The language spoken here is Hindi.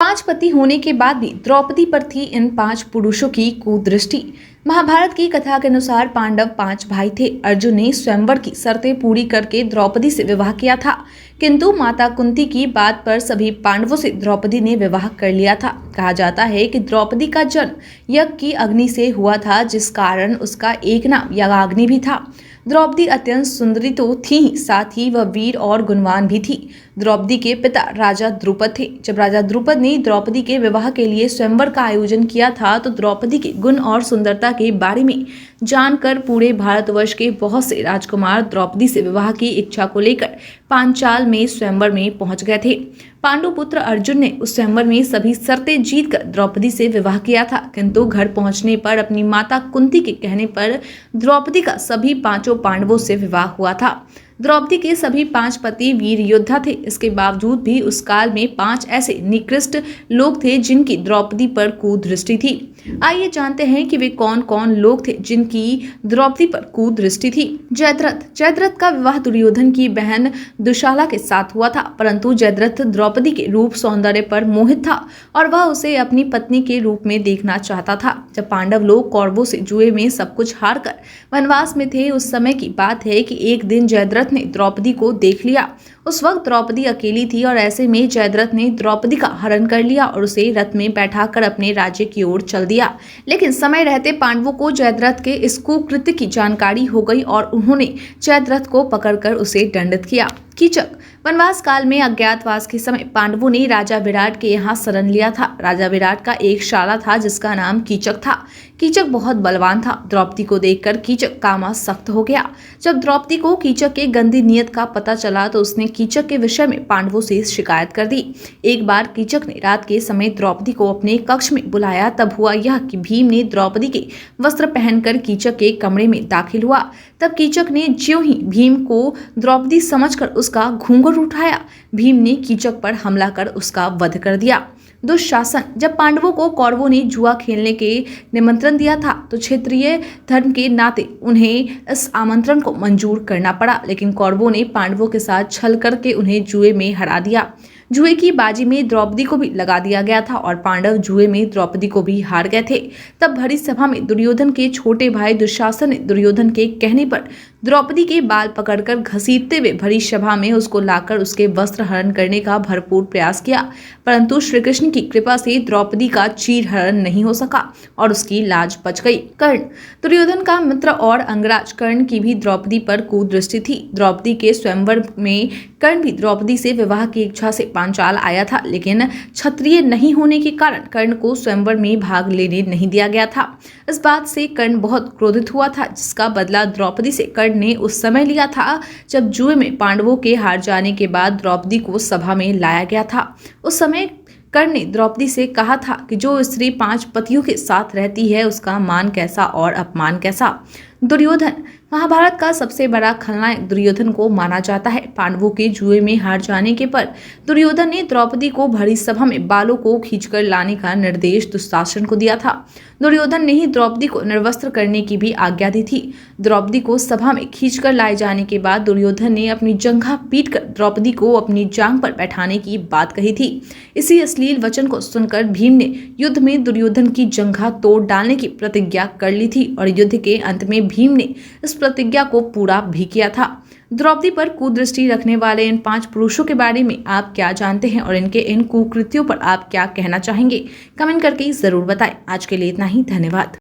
पांच पति होने के बाद भी द्रौपदी पर थी इन पांच पुरुषों की कुदृष्टि। महाभारत की कथा के अनुसार पांडव पांच भाई थे। अर्जुन ने स्वयंवर की शर्तें पूरी करके द्रौपदी से विवाह किया था, किंतु माता कुंती की बात पर सभी पांडवों से द्रौपदी ने विवाह कर लिया था। कहा जाता है कि द्रौपदी का जन्म यज्ञ की अग्नि से हुआ था, जिस कारण उसका एक नाम यज्ञाग्नि भी था। द्रौपदी अत्यंत सुंदरी तो थी ही, साथ ही वह वीर और गुणवान भी थी। द्रौपदी के पिता राजा द्रुपद थे। जब राजा द्रुपद ने द्रौपदी के विवाह के लिए स्वयंवर का आयोजन किया था, तो द्रौपदी के गुण और सुंदरता के बारे में जानकर पूरे भारतवर्ष के बहुत से राजकुमार द्रौपदी से विवाह की इच्छा को लेकर पांचाल में स्वयंवर में पहुंच गए थे। पांडुपुत्र अर्जुन ने उस स्वयंवर में सभी शर्तें जीतकर द्रौपदी से विवाह किया था, किंतु घर पहुंचने पर अपनी माता कुंती के कहने पर द्रौपदी का सभी पांचों पांडवों से विवाह हुआ था। द्रौपदी के सभी पांच पति वीर योद्धा थे। इसके बावजूद भी उस काल में पांच ऐसे निकृष्ट लोग थे जिनकी द्रौपदी पर कुदृष्टि थी। आइए जानते हैं कि वे कौन कौन लोग थे जिनकी द्रौपदी पर कुदृष्टि थी। जयद्रथ का विवाह दुर्योधन की बहन दुशाला के साथ हुआ था, परंतु जयद्रथ द्रौपदी के रूप सौंदर्य पर मोहित था और वह उसे अपनी पत्नी के रूप में देखना चाहता था। जब पांडव लोग कौरवों से जुए में सब कुछ हारकर वनवास में थे, उस समय की बात है कि एक दिन जयद्रथ ने द्रौपदी को देख लिया। उस वक्त द्रौपदी अकेली थी और ऐसे में जयद्रथ ने द्रौपदी का हरण कर लिया और उसे रथ में बैठाकर अपने राज्य की ओर चल दिया। लेकिन समय रहते पांडवों को जयद्रथ के इस कुकृत्य की जानकारी हो गई और उन्होंने जयद्रथ को पकड़कर उसे दंडित किया। कीचक वनवास काल में अज्ञातवास के समय पांडवों ने राजा विराट के यहाँ शरण लिया था। राजा विराट का एक शाला था जिसका नाम कीचक था। कीचक बहुत बलवान था। द्रौपदी को देखकर कीचक कामासक्त हो गया। जब द्रौपदी को कीचक के गंदी नियत का पता चला तो उसने कीचक के विषय में पांडवों से शिकायत कर दी। एक बार कीचक ने रात के समय द्रौपदी को अपने कक्ष में बुलाया। तब हुआ यह कि भीम ने द्रौपदी के वस्त्र पहनकर कीचक के कमरे में दाखिल हुआ। तब कीचक ने ज्यों ही भीम को द्रौपदी समझकर उसका घूंघट उठाया, भीम ने कीचक पर हमला कर उसका वध कर दिया। दुशासन जब पांडवों को कौरवों ने जुआ खेलने के निमंत्रण दिया था, तो क्षेत्रीय धर्म के नाते उन्हें इस आमंत्रण को मंजूर करना पड़ा, लेकिन कौरवों ने पांडवों के साथ छल करके उन्हें जुए में हरा दिया। जुए की बाजी में द्रौपदी को भी लगा दिया गया था और पांडव जुए में द्रौपदी को भी हार गए थे। तब भरी सभा में दुर्योधन के छोटे भाई दुशासन ने दुर्योधन के कहने पर द्रौपदी के बाल पकड़कर घसीटते हुए भरी सभा में उसको लाकर उसके वस्त्र हरण करने का भरपूर प्रयास किया, परंतु श्री कृष्ण की कृपा से द्रौपदी का चीर हरण नहीं हो सका और उसकी लाज बच गई। कर्ण दुर्योधन का मित्र और अंगराज कर्ण की भी द्रौपदी पर कुदृष्टि थी। द्रौपदी के स्वयंवर में कर्ण भी द्रौपदी से विवाह की इच्छा से पांचाल आया था, लेकिन क्षत्रिय नहीं होने के कारण कर्ण को स्वयंवर में भाग लेने नहीं दिया गया था। इस बात से कर्ण बहुत क्रोधित हुआ था, जिसका बदला द्रौपदी से कर्ण ने उस समय लिया था जब जुए में पांडवों के हार जाने के बाद द्रौपदी को सभा में लाया गया था। उस समय कर्ण ने द्रौपदी से कहा था कि जो स्त्री पांच पतियों के साथ रहती है उसका मान कैसा और अपमान कैसा। दुर्योधन महाभारत का सबसे बड़ा खलनायक दुर्योधन को माना जाता है। पांडवों के जुए में हार जाने के पर दुर्योधन ने द्रौपदी को भरी सभा में बालों को खींचकर लाने का निर्देश दुशासन को दिया था। दुर्योधन ने ही द्रौपदी को निर्वस्त्र करने की भी आज्ञा दी थी। द्रौपदी को सभा में खींचकर लाए जाने के बाद दुर्योधन ने अपनी जंघा पीटकर द्रौपदी को अपनी जांघ पर बैठाने की बात कही थी। इसी अश्लील वचन को सुनकर भीम ने युद्ध में दुर्योधन की जंघा तोड़ डालने की प्रतिज्ञा कर ली थी और युद्ध के अंत में भीम ने इस प्रतिज्ञा को पूरा भी किया था। द्रौपदी पर कुदृष्टि रखने वाले इन पांच पुरुषों के बारे में आप क्या जानते हैं और इनके इन कुकृत्यों पर आप क्या कहना चाहेंगे? कमेंट करके जरूर बताएं। आज के लिए इतना ही, धन्यवाद।